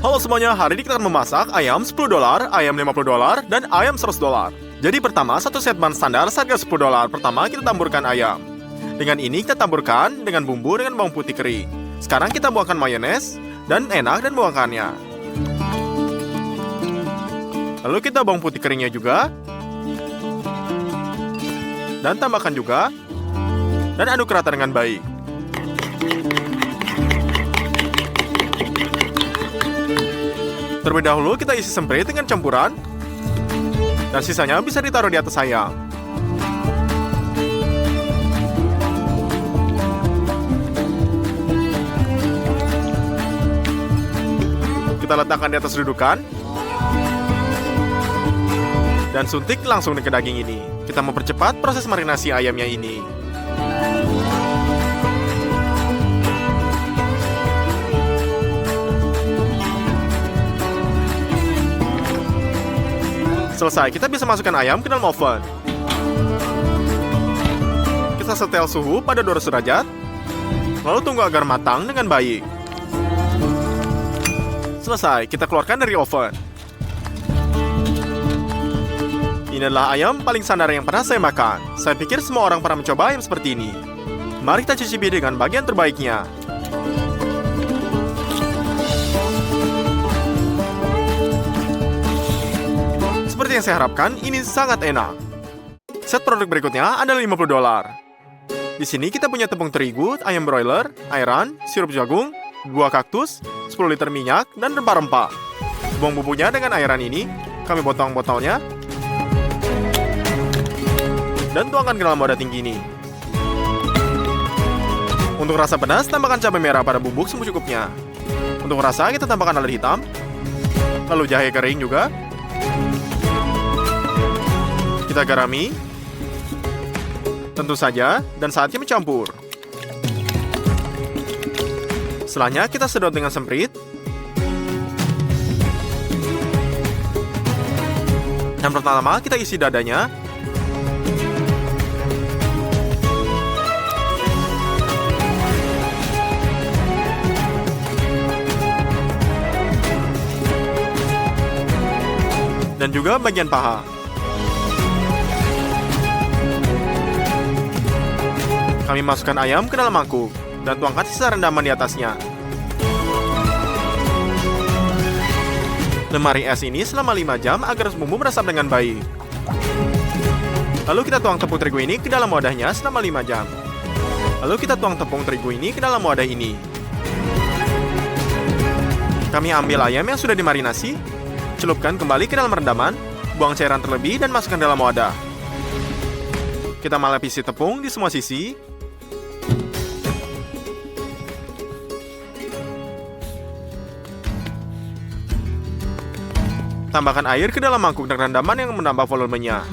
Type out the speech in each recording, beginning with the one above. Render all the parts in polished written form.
Halo semuanya, hari ini kita akan memasak ayam $10, ayam $50, dan ayam $100. Jadi pertama, satu set bahan standar seharga $10. Pertama, kita taburkan ayam. Dengan ini kita taburkan dengan bumbu dengan bawang putih kering. Sekarang kita buangkan mayones, dan enak dan buangkannya. Lalu kita bawang putih keringnya juga. Dan tambahkan juga. Dan aduk rata dengan baik. Terlebih dahulu kita isi semprot dengan campuran. Dan sisanya bisa ditaruh di atas ayam. Kita letakkan di atas dudukan. Dan suntik langsung ke daging ini. Kita mempercepat proses marinasi ayamnya ini. Selesai, kita bisa masukkan ayam ke dalam oven. Kita setel suhu pada 200 derajat. Lalu tunggu agar matang dengan baik. Selesai, kita keluarkan dari oven. Ini adalah ayam paling standar yang pernah saya makan. Saya pikir semua orang pernah mencoba ayam seperti ini. Mari kita cicipi dengan bagian terbaiknya. Seperti yang saya harapkan, ini sangat enak. Set produk berikutnya adalah $50. Di sini kita punya tepung terigu, ayam broiler, ayran, sirup jagung, buah kaktus, 10 liter minyak, dan rempah-rempah. Buang bumbunya dengan ayran ini, kami potong botolnya, dan tuangkan ke dalam wadah tinggi ini. Untuk rasa pedas, tambahkan cabai merah pada bubuk secukupnya. Untuk rasa, kita tambahkan lada hitam, lalu jahe kering juga. Kita garami, tentu saja, dan saatnya mencampur. Setelahnya kita sedot dengan semprot. Dan pertama kita isi dadanya. Dan juga bagian paha. Kami masukkan ayam ke dalam mangkuk dan tuangkan sisa rendaman di atasnya. Lemari es ini selama 5 jam agar bumbu meresap dengan baik. Lalu kita tuang tepung terigu ini ke dalam wadahnya selama 5 jam. Lalu kita tuang tepung terigu ini ke dalam wadah ini. Kami ambil ayam yang sudah dimarinasi, celupkan kembali ke dalam rendaman, buang cairan terlebih dan masukkan dalam wadah. Kita melapisi tepung di semua sisi. Tambahkan air ke dalam mangkuk dan rendaman yang menambah volumenya.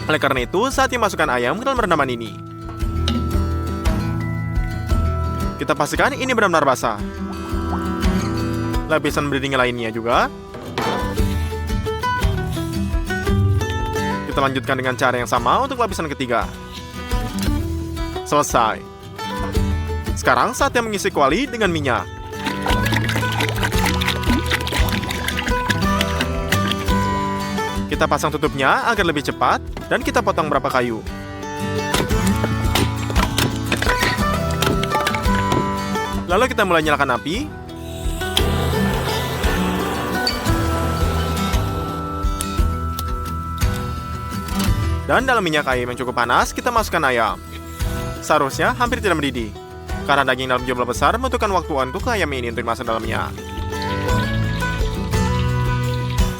Oleh karena itu, saatnya masukkan ayam ke dalam rendaman ini. Kita pastikan ini benar-benar basah. Lapisan berdinding lainnya juga. Kita lanjutkan dengan cara yang sama untuk lapisan ketiga. Selesai. Sekarang saatnya mengisi kuali dengan minyak. Kita pasang tutupnya agar lebih cepat, dan kita potong beberapa kayu. Lalu kita mulai nyalakan api. Dan dalam minyak ayam yang cukup panas, kita masukkan ayam. Seharusnya hampir tidak mendidih, karena daging dalam jumlah besar membutuhkan waktu untuk ayam ini untuk dimasak dalamnya.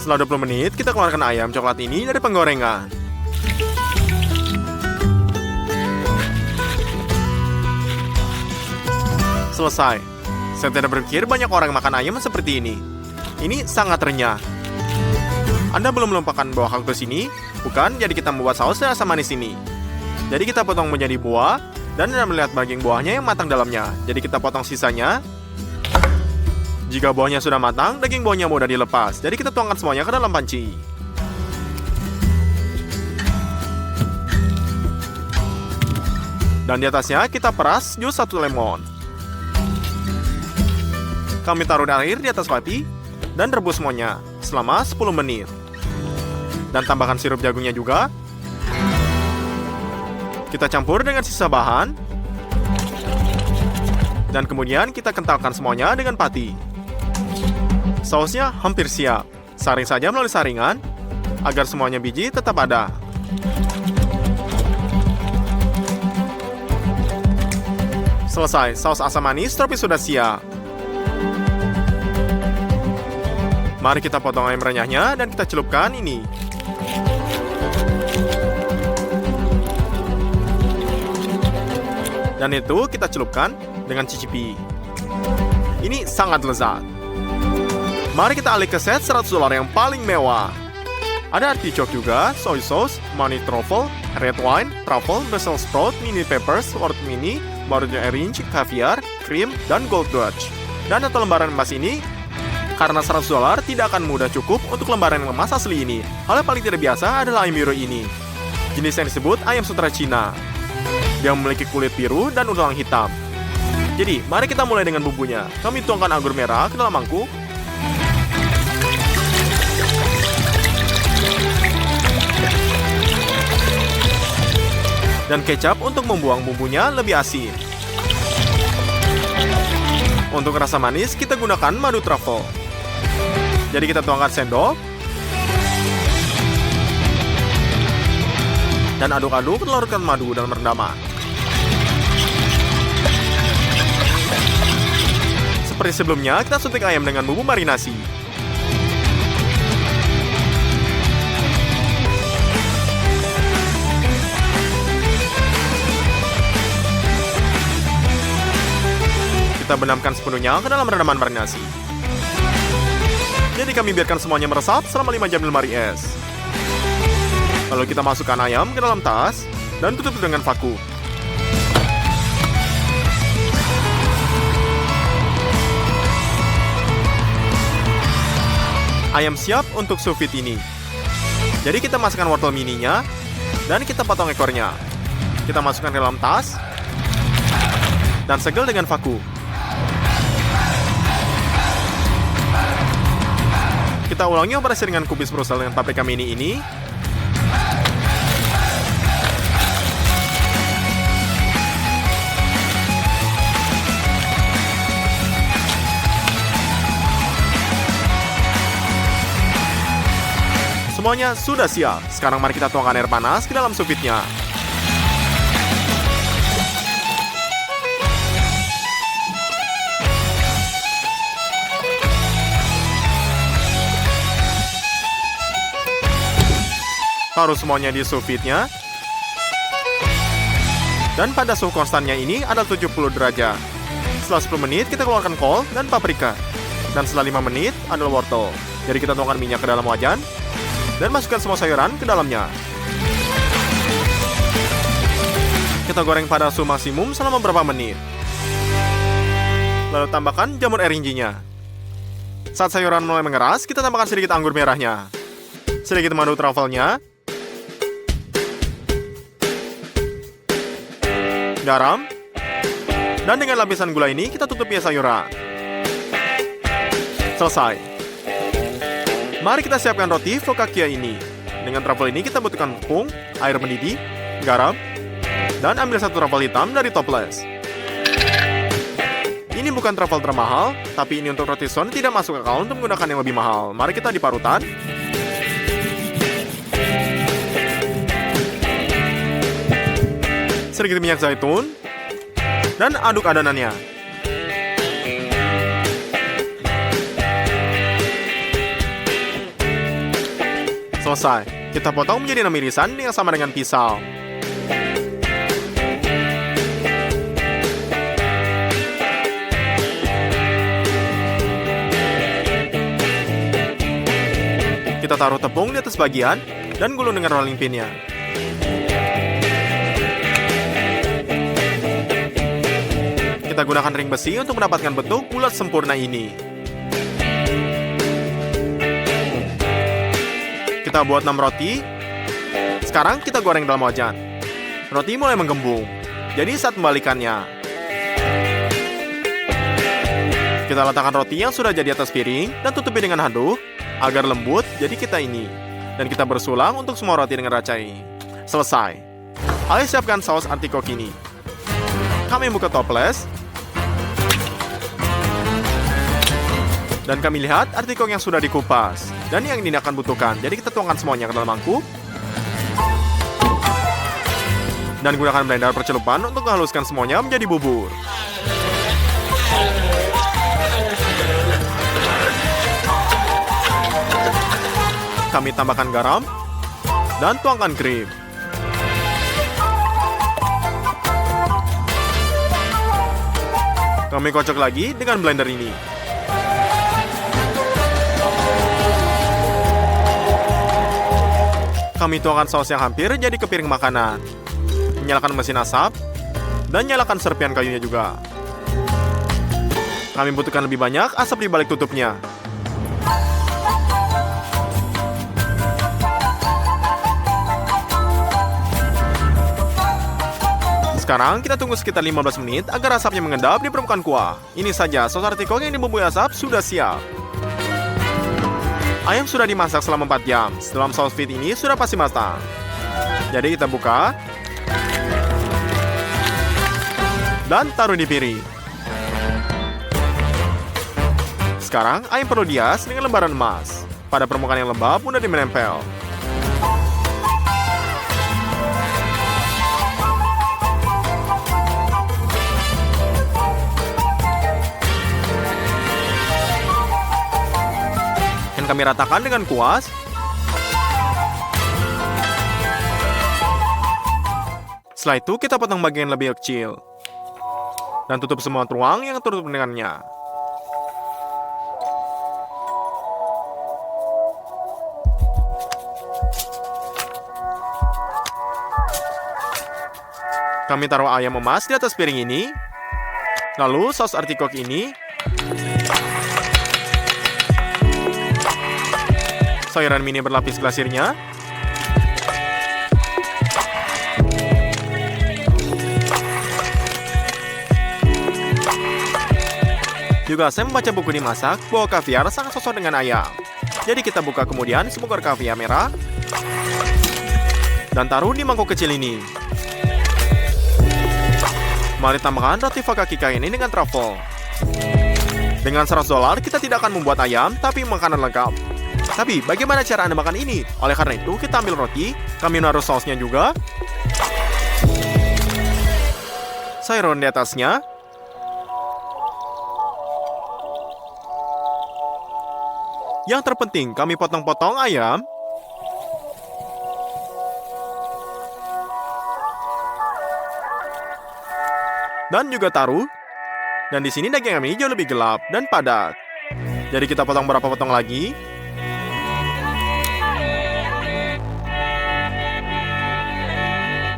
Setelah 20 menit, kita keluarkan ayam coklat ini dari penggorengan. Selesai. Saya tidak berpikir banyak orang makan ayam seperti ini. Ini sangat renyah. Anda belum melupakan buah kaktus ini? Bukan, jadi kita membuat saus rasa manis ini. Jadi kita potong menjadi buah, dan Anda melihat bagian buahnya yang matang dalamnya. Jadi kita potong sisanya. Jika buahnya sudah matang, daging buahnya mudah dilepas. Jadi kita tuangkan semuanya ke dalam panci. Dan di atasnya kita peras jus 1 lemon. Kami taruh air di atas pati dan rebus semuanya selama 10 menit. Dan tambahkan sirup jagungnya juga. Kita campur dengan sisa bahan. Dan kemudian kita kentalkan semuanya dengan pati. Sausnya hampir siap. Saring saja melalui saringan agar semuanya biji tetap ada. Selesai, saus asam manis tropis sudah siap. Mari kita potong ayam renyahnya dan kita celupkan ini. Dan itu kita celupkan dengan cicipi. Ini sangat lezat. Mari kita alih ke set $100 yang paling mewah. Ada artichoke juga, soy sauce, money truffle, red wine, truffle, Brussels sprout, mini peppers, wort mini, Bordeaux orange, caviar, krim, dan gold dutch. Dan satu lembaran emas ini, karena $100 tidak akan mudah cukup untuk lembaran emas asli ini. Hal yang paling tidak biasa adalah ayam biru ini. Jenis yang disebut ayam sutra Cina. Dia memiliki kulit biru dan tulang hitam. Jadi, mari kita mulai dengan bumbunya. Kami tuangkan anggur merah ke dalam mangkuk. Dan kecap untuk membuang bumbunya lebih asin. Untuk rasa manis, kita gunakan madu truffle. Jadi kita tuangkan sendok. Dan aduk-aduk larutkan madu dalam rendaman. Seperti sebelumnya, kita suntik ayam dengan bumbu marinasi. Kita benamkan sepenuhnya ke dalam rendaman marinasi. Jadi kami biarkan semuanya meresap selama 5 jam di lemari es. Lalu kita masukkan ayam ke dalam tas dan tutup dengan vakum. Ayam siap untuk sous vide ini. Jadi kita masukkan wortel mininya dan kita potong ekornya. Kita masukkan ke dalam tas dan segel dengan vakum. Kita ulangi operasi dengan kubis Brussels dengan paprika mini ini. Semuanya sudah siap. Sekarang mari kita tuangkan air panas ke dalam sous vide-nya. Taruh semuanya di sous vide-nya. Dan pada suhu konstannya ini ada 70 derajat. Setelah 10 menit kita keluarkan kol dan paprika. Dan setelah 5 menit adalah wortel. Jadi kita tuangkan minyak ke dalam wajan dan masukkan semua sayuran ke dalamnya. Kita goreng pada suhu maksimum selama beberapa menit. Lalu tambahkan jamur eringinya. Saat sayuran mulai mengeras, kita tambahkan sedikit anggur merahnya, sedikit madu truffle-nya, garam, dan dengan lapisan gula ini kita tutupi sayuran. Selesai. Mari kita siapkan roti focaccia ini. Dengan truffle ini kita butuhkan tepung, air mendidih, garam, dan ambil satu truffle hitam dari toples. Ini bukan truffle termahal, tapi ini untuk roti son tidak masuk akal untuk menggunakan yang lebih mahal. Mari kita di parutan. Sedikit minyak zaitun, dan aduk adonannya. Selesai. Kita potong menjadi 6 irisan yang sama dengan pisau. Kita taruh tepung di atas bagian dan gulung dengan rolling pin-nya. Kita gunakan ring besi untuk mendapatkan bentuk bulat sempurna ini. Kita buat 6 roti. Sekarang kita goreng dalam wajan. Roti mulai menggembung. Jadi saat membalikannya, kita Kita letakkan roti yang sudah jadi atas piring dan tutupi dengan handuk agar lembut jadi kita ini. Dan kita bersulang untuk semua roti dengan racai. Selesai. Ayo siapkan saus artikok ini. Kami buka toples. Dan kami lihat artikok yang sudah dikupas. Dan yang ini akan butuhkan. Jadi kita tuangkan semuanya ke dalam mangkuk. Dan gunakan blender percelupan untuk menghaluskan semuanya menjadi bubur. Kami tambahkan garam dan tuangkan krim. Kami kocok lagi dengan blender ini. Kami tuangkan saus yang hampir jadi ke piring makanan. Nyalakan mesin asap, dan nyalakan serpian kayunya juga. Kami butuhkan lebih banyak asap di balik tutupnya. Sekarang kita tunggu sekitar 15 menit agar asapnya mengendap di permukaan kuah. Ini saja saus artikok yang dibumbui asap sudah siap. Ayam sudah dimasak selama 4 jam. Dalam saus fit ini sudah pasti matang. Jadi kita buka dan taruh di piring. Sekarang ayam perlu dihias dengan lembaran emas. Pada permukaan yang lembab mudah menempel. Dan kami ratakan dengan kuas. Setelah itu kita potong bagian lebih kecil. Dan tutup semua ruang yang tertutup dengannya. Kami taruh ayam emas di atas piring ini. Lalu saus artikok ini. Sayuran mini berlapis glasirnya. Juga saya membaca buku dimasak bahwa kaviar sangat cocok dengan ayam. Jadi kita buka kemudian sebungkus kaviar merah dan taruh di mangkok kecil ini. Mari tambahkan roti fakakika ini dengan truffle. Dengan $100 kita tidak akan membuat ayam, tapi makanan lengkap. Tapi bagaimana cara Anda makan ini? Oleh karena itu kita ambil roti, kami naruh sausnya juga. Sayuran di atasnya. Yang terpenting, kami potong-potong ayam. Dan juga taruh. Dan di sini daging kami jauh lebih gelap dan padat. Jadi kita potong berapa potong lagi.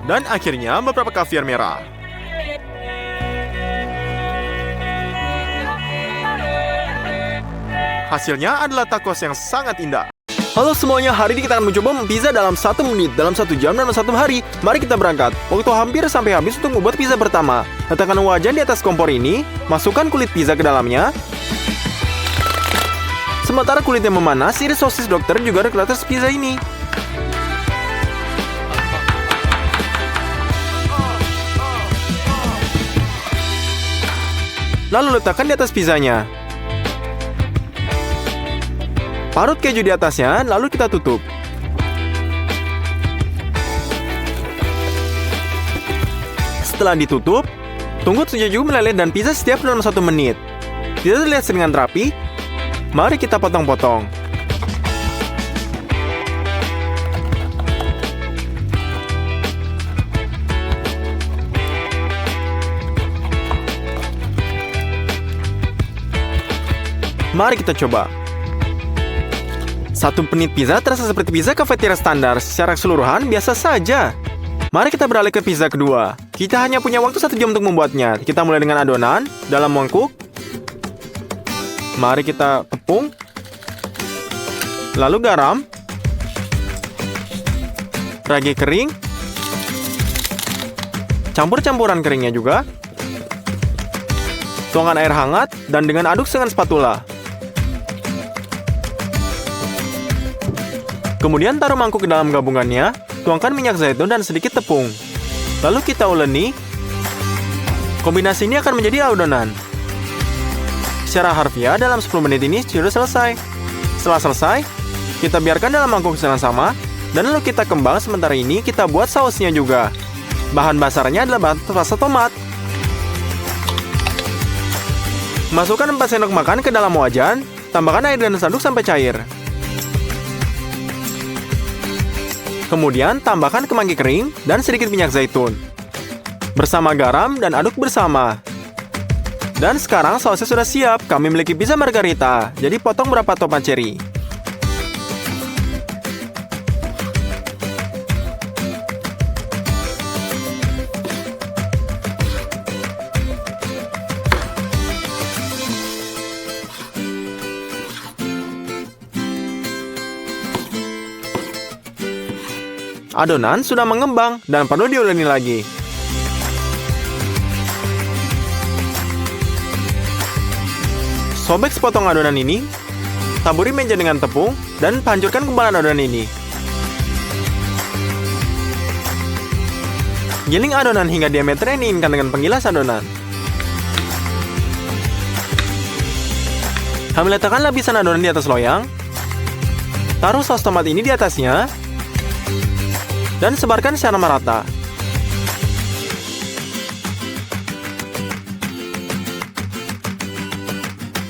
Dan akhirnya beberapa kaviar merah. Hasilnya adalah tacos yang sangat indah. Halo semuanya, hari ini kita akan mencoba pizza dalam 1 menit, dalam 1 jam, dalam 1 hari. Mari kita berangkat. Waktu hampir sampai habis untuk membuat pizza pertama. Letakkan wajan di atas kompor ini, masukkan kulit pizza ke dalamnya. Sementara kulitnya memanas, iris sosis dokter juga ada ke atas pizza ini. Lalu letakkan di atas pizzanya. Parut keju di atasnya, lalu kita tutup. Setelah ditutup, tunggu keju meleleh dan pizza siap dalam 1 menit. Tidak terlihat dengan rapi. Mari kita potong-potong. Mari kita coba. 1 menit pizza terasa seperti pizza kafeteria standar. Secara keseluruhan biasa saja. Mari kita beralih ke pizza kedua. Kita hanya punya waktu 1 jam untuk membuatnya. Kita mulai dengan adonan dalam mangkuk. Mari kita tepung. Lalu garam. Ragi kering. Campur campuran keringnya juga. Tuangkan air hangat dan dengan aduk dengan spatula. Kemudian taruh mangkuk ke dalam gabungannya, tuangkan minyak zaitun dan sedikit tepung. Lalu kita uleni. Kombinasi ini akan menjadi adonan. Secara harfiah dalam 10 menit ini sudah selesai. Setelah selesai, kita biarkan dalam mangkuk yang sama, dan lalu kita kembang. Sementara ini kita buat sausnya juga. Bahan dasarnya adalah pasta tomat. Masukkan 4 sendok makan ke dalam wajan, tambahkan air dan aduk sampai cair. Kemudian tambahkan kemangi kering dan sedikit minyak zaitun. Bersama garam dan aduk bersama. Dan sekarang sausnya sudah siap. Kami memiliki pizza margarita, jadi potong beberapa tomat cherry. Adonan sudah mengembang dan perlu diuleni lagi. Sobek sepotong adonan ini, taburi meja dengan tepung, dan hancurkan gumpalan adonan ini. Giling adonan hingga diameter yang diinginkan dengan penggilas adonan. Kami letakkan lapisan adonan di atas loyang. Taruh saus tomat ini di atasnya. Dan sebarkan secara merata.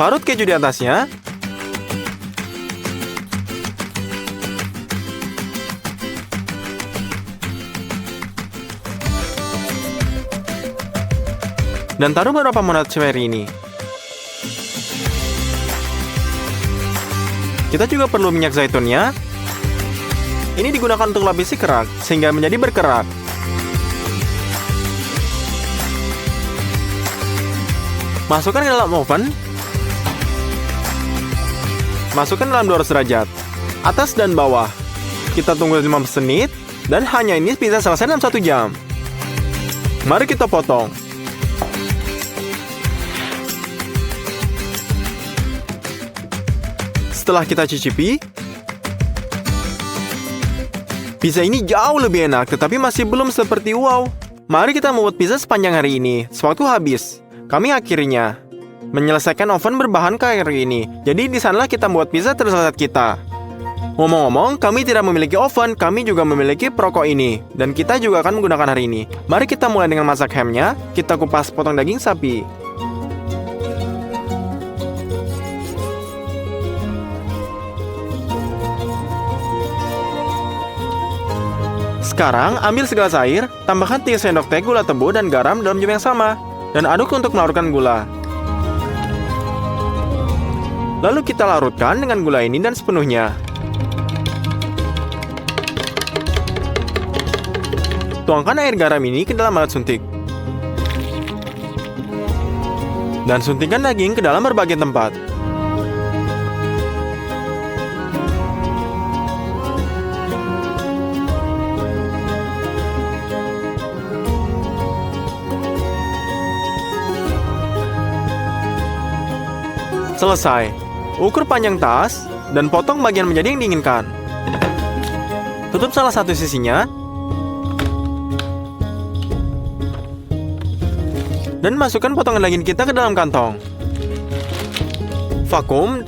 Parut keju di atasnya. Dan taruh beberapa mozzarella ini. Kita juga perlu minyak zaitunnya. Ini digunakan untuk lapisi kerak, sehingga menjadi berkerak. Masukkan ke dalam oven. Masukkan dalam 200 derajat. Atas dan bawah. Kita tunggu 15 menit, dan hanya ini bisa selesai dalam 1 jam. Mari kita potong. Setelah kita cicipi, pizza ini jauh lebih enak, tetapi masih belum seperti wow. Mari kita membuat pizza sepanjang hari ini. Sewaktu habis, kami akhirnya menyelesaikan oven berbahan kayu ini. Jadi di sanalah kita membuat pizza terlezat kita. Ngomong-ngomong, kami tidak memiliki oven, kami juga memiliki perokok ini. Dan kita juga akan menggunakan hari ini. Mari kita mulai dengan masak hamnya. Kita kupas potong daging sapi. Sekarang, ambil segelas air, tambahkan 3 sendok teh gula tebu dan garam dalam jumlah yang sama, dan aduk untuk melarutkan gula. Lalu kita larutkan dengan gula ini dan sepenuhnya. Tuangkan air garam ini ke dalam alat suntik. Dan suntikkan daging ke dalam berbagai tempat. Selesai. Ukur panjang tas dan potong bagian menjadi yang diinginkan. Tutup salah satu sisinya. Dan masukkan potongan daging kita ke dalam kantong. Vakum.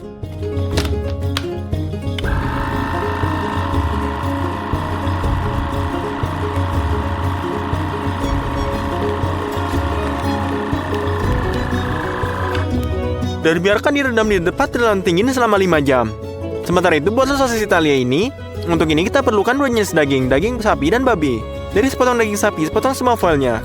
Dan biarkan direndam di tempat terlalu dingin selama 5 jam. Sementara itu, buatlah sosis Italia ini. Untuk ini kita perlukan 2 jenis daging sapi dan babi. Dari sepotong daging sapi, sepotong semua foilnya.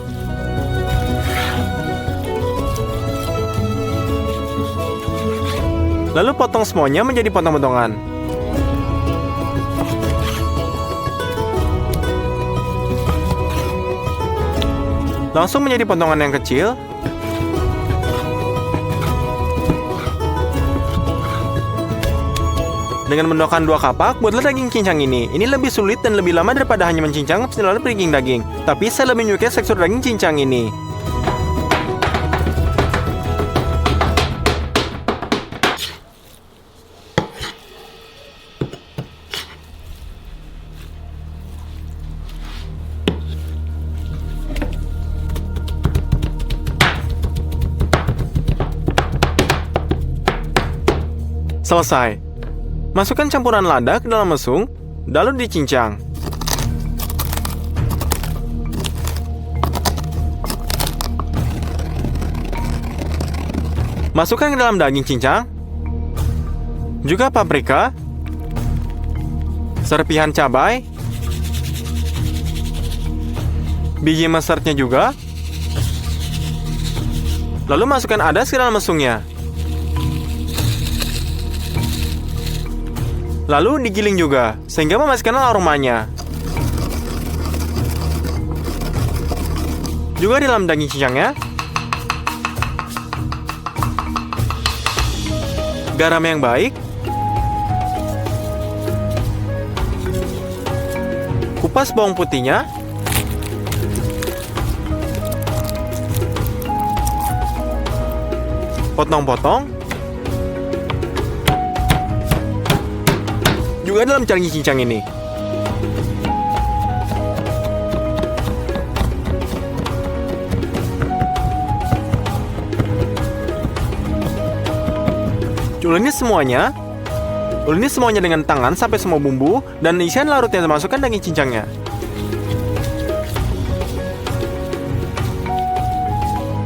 Lalu potong semuanya menjadi potong-potongan. Langsung menjadi potongan yang kecil. Dengan menggunakan 2 kapak, buatlah daging cincang ini. Ini lebih sulit dan lebih lama daripada hanya mencincang selalu beriking daging. Tapi saya lebih menyukai tekstur daging cincang ini. Selesai. Masukkan campuran lada ke dalam mesung, lalu dicincang. Masukkan ke dalam daging cincang, juga paprika, serpihan cabai, biji mustardnya juga. Lalu masukkan adas ke dalam mesungnya. Lalu digiling juga, sehingga memasukkan aromanya. Juga di dalam daging cincangnya. Garam yang baik. Kupas bawang putihnya. Potong-potong. Juga dalam daging cincang ini. Uleni semuanya dengan tangan sampai semua bumbu dan isian larutnya dimasukkan daging cincangnya.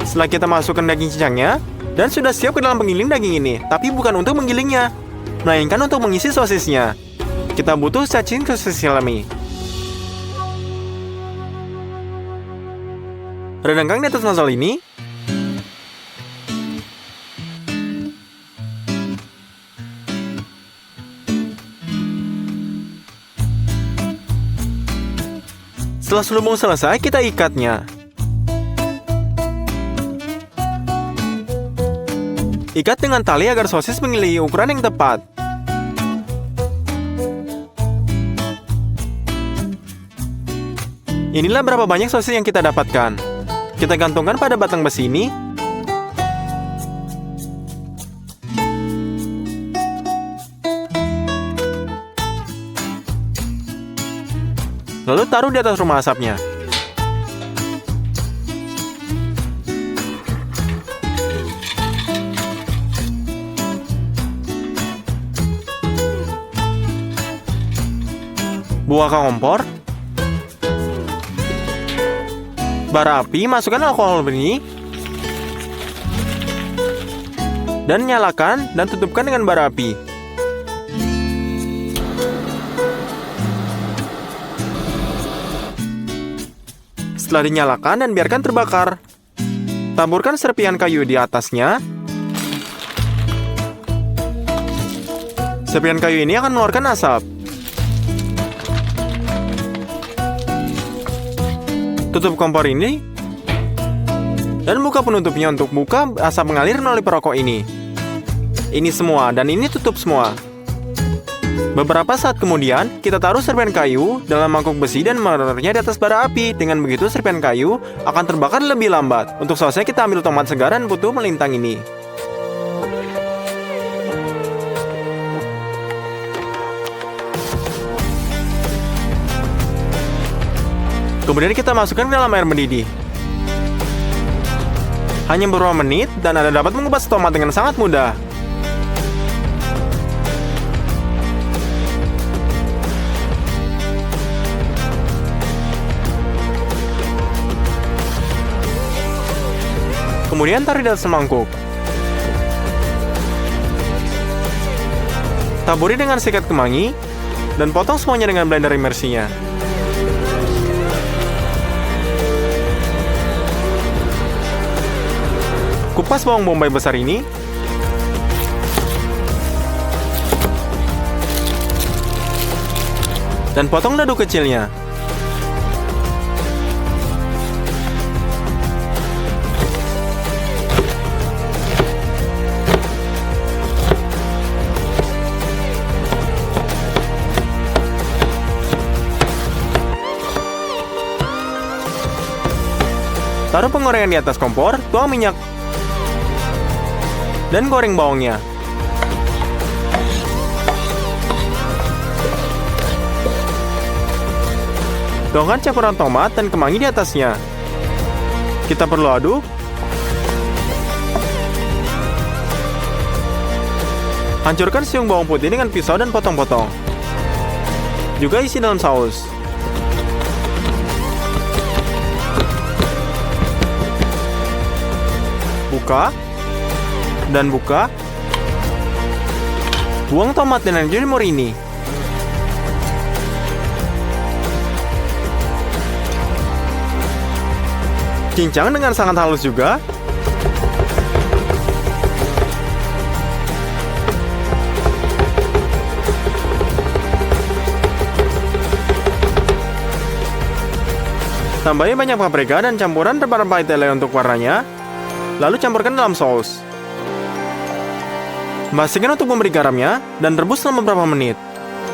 Setelah kita masukkan daging cincangnya, dan sudah siap ke dalam penggiling daging ini, tapi bukan untuk menggilingnya, melainkan untuk mengisi sosisnya. Kita butuh cacing sosis salami. Rendangkan di atas nozzle ini. Setelah selubung selesai, kita ikatnya. Ikat dengan tali agar sosis memiliki ukuran yang tepat. Inilah berapa banyak sosis yang kita dapatkan. Kita gantungkan pada batang besi ini. Lalu taruh di atas rumah asapnya. Buka kompor. Bara api, masukkan alkohol benih. Dan nyalakan dan tutupkan dengan bara api. Setelah dinyalakan dan biarkan terbakar. Taburkan serpihan kayu di atasnya. Serpihan kayu ini akan mengeluarkan asap. Tutup kompor ini. Dan buka penutupnya untuk buka asap mengalir melalui perokok ini. Ini semua dan ini tutup semua. Beberapa saat kemudian, kita taruh serpihan kayu dalam mangkuk besi dan menaruhnya di atas bara api. Dengan begitu, serpihan kayu akan terbakar lebih lambat. Untuk sausnya, kita ambil tomat segar dan putu melintang ini. Kemudian kita masukkan ke dalam air mendidih. Hanya beberapa menit dan Anda dapat mengupas tomat dengan sangat mudah. Kemudian taruh di atas mangkuk. Taburi dengan sikat kemangi dan potong semuanya dengan blender imersinya. Kupas bawang bombay besar ini. Dan potong dadu kecilnya. Taruh penggorengan di atas kompor, tuang minyak, dan goreng bawangnya. Tuangkan campuran tomat dan kemangi di atasnya. Kita perlu aduk. Hancurkan siung bawang putih dengan pisau dan potong-potong. Juga isi dalam saus. Buka. Dan buka. Buang tomat dan jamur ini. Cincang dengan sangat halus juga. Tambahi banyak paprika dan campuran rempah-rempah Italia untuk warnanya. Lalu campurkan dalam saus. Masihkan untuk memberi garamnya dan rebus selama beberapa menit.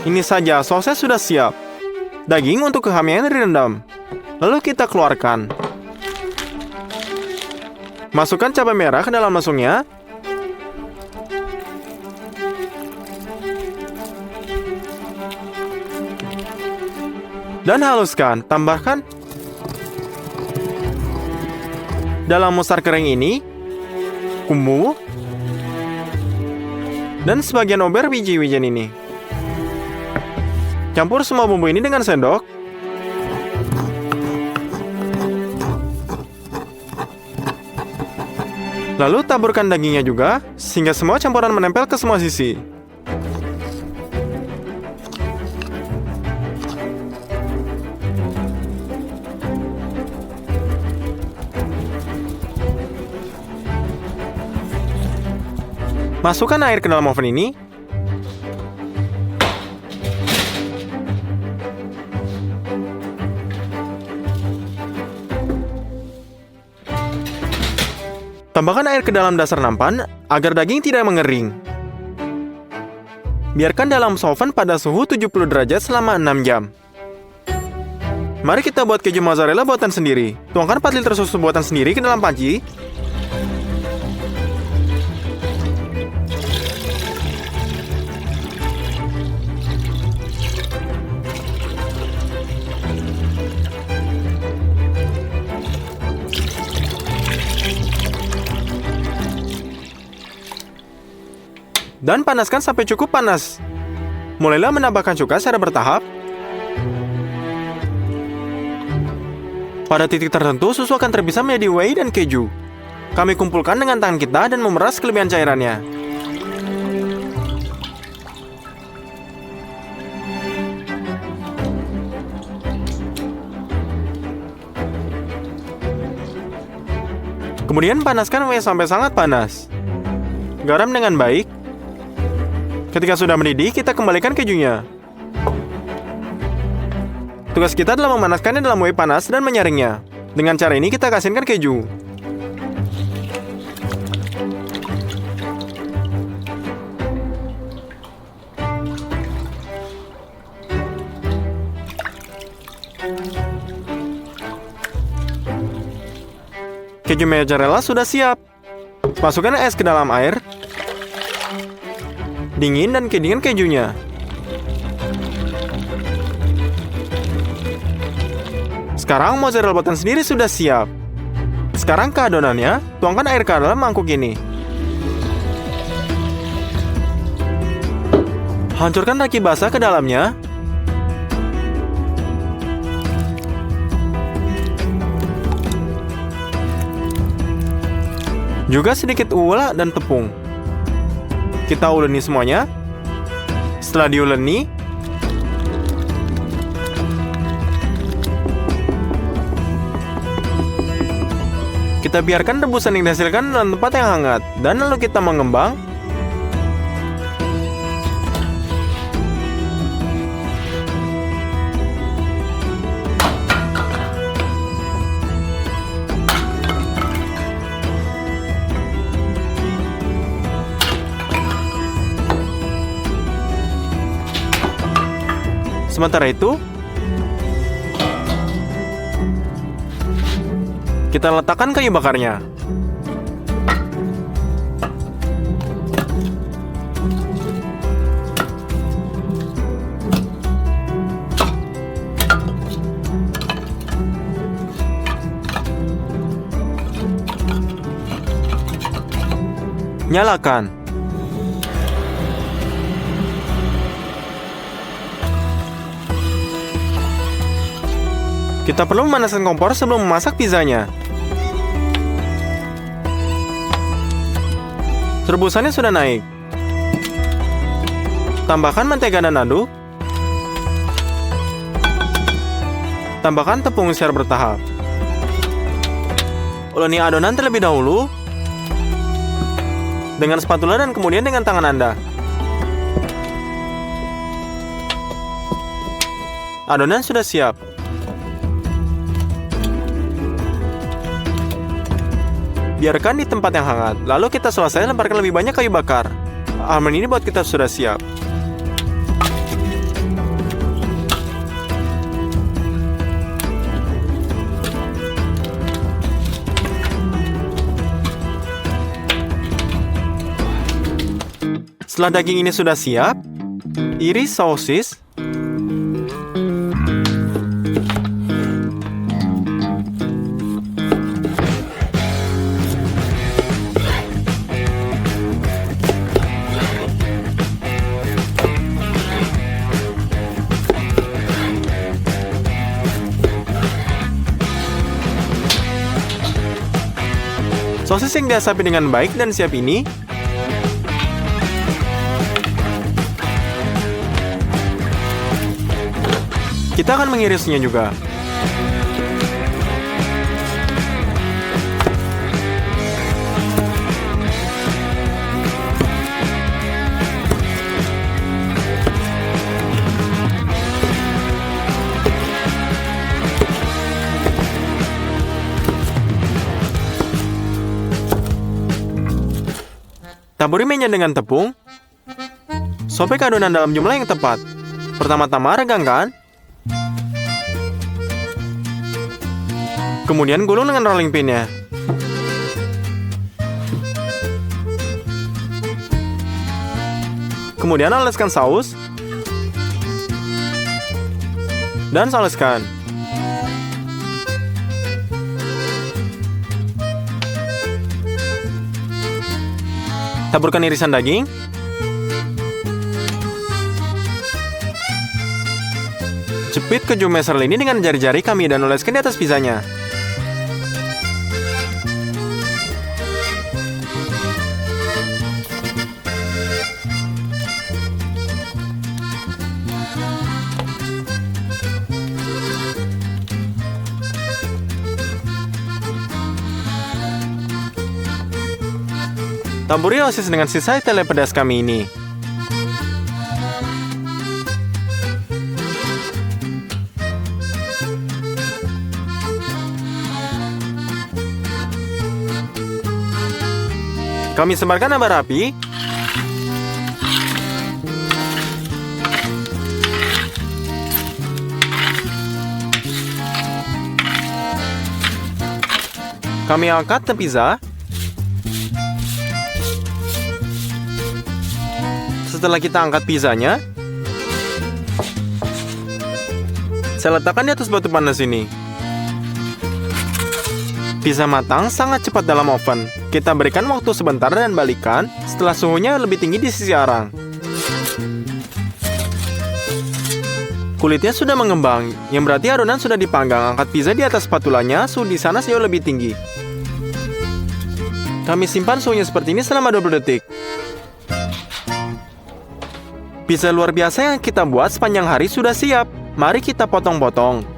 Ini saja, sausnya sudah siap. Daging untuk kehamilan direndam. Lalu kita keluarkan. Masukkan cabai merah ke dalam masungnya. Dan haluskan, tambahkan dalam musar kering ini kumbu dan sebagian ober biji-bijian ini. Campur semua bumbu ini dengan sendok. Lalu taburkan dagingnya juga sehingga semua campuran menempel ke semua sisi. Masukkan air ke dalam oven ini. Tambahkan air ke dalam dasar nampan agar daging tidak mengering. Biarkan dalam oven pada suhu 70 derajat selama 6 jam. Mari kita buat keju mozzarella buatan sendiri. Tuangkan 4 liter susu buatan sendiri ke dalam panci. Dan panaskan sampai cukup panas. Mulailah menambahkan cuka secara bertahap. Pada titik tertentu, susu akan terpisah menjadi whey dan keju. Kami kumpulkan dengan tangan kita dan memeras kelebihan cairannya. Kemudian panaskan whey sampai sangat panas. Garam dengan baik. Ketika sudah mendidih, kita kembalikan kejunya. Tugas kita adalah memanaskannya dalam whey panas dan menyaringnya. Dengan cara ini kita asinkan keju. Keju mozzarella sudah siap. Masukkan es ke dalam air. Dingin dan keringkan kejunya. Sekarang mozzarella buatan sendiri sudah siap. Sekarang ke adonannya, tuangkan air ke dalam mangkuk ini. Hancurkan ragi basah ke dalamnya. Juga sedikit ula dan tepung. Kita uleni semuanya. Setelah diuleni, kita biarkan rebusan yang dihasilkan dalam tempat yang hangat. Dan lalu kita mengembang. Sementara itu, kita letakkan kayu bakarnya. Nyalakan. Kita perlu memanaskan kompor sebelum memasak pizzanya. Rebusannya sudah naik. Tambahkan mentega dan aduk. Tambahkan tepung secara bertahap. Uleni adonan terlebih dahulu dengan spatula dan kemudian dengan tangan Anda. Adonan sudah siap. Biarkan di tempat yang hangat, lalu kita selesai lemparkan lebih banyak kayu bakar. Aman ini buat kita sudah siap. Setelah daging ini sudah siap, iris sosis. Sosis yang diasapi dengan baik dan siap ini kita akan mengirisnya juga. Taburi minyak dengan tepung. Sobek adonan dalam jumlah yang tepat. Pertama-tama regangkan. Kemudian gulung dengan rolling pin-nya. Kemudian oleskan saus. Dan oleskan. Taburkan irisan daging. Jepit keju mozzarella ini dengan jari-jari kami dan oleskan di atas pizzanya. Taburi sosis dengan sisa tele pedas kami ini. Kami sebarkan bara api. Kami angkat ke pizza. Setelah kita angkat pizzanya, saya letakkan di atas batu panas ini. Pizza matang sangat cepat dalam oven. Kita berikan waktu sebentar dan balikan setelah suhunya lebih tinggi di sisi arang. Kulitnya sudah mengembang, yang berarti adonan sudah dipanggang. Angkat pizza di atas spatulanya, suhu di sana jauh lebih tinggi. Kami simpan suhunya seperti ini selama 20 detik. Pizza luar biasa yang kita buat sepanjang hari sudah siap. Mari kita potong-potong.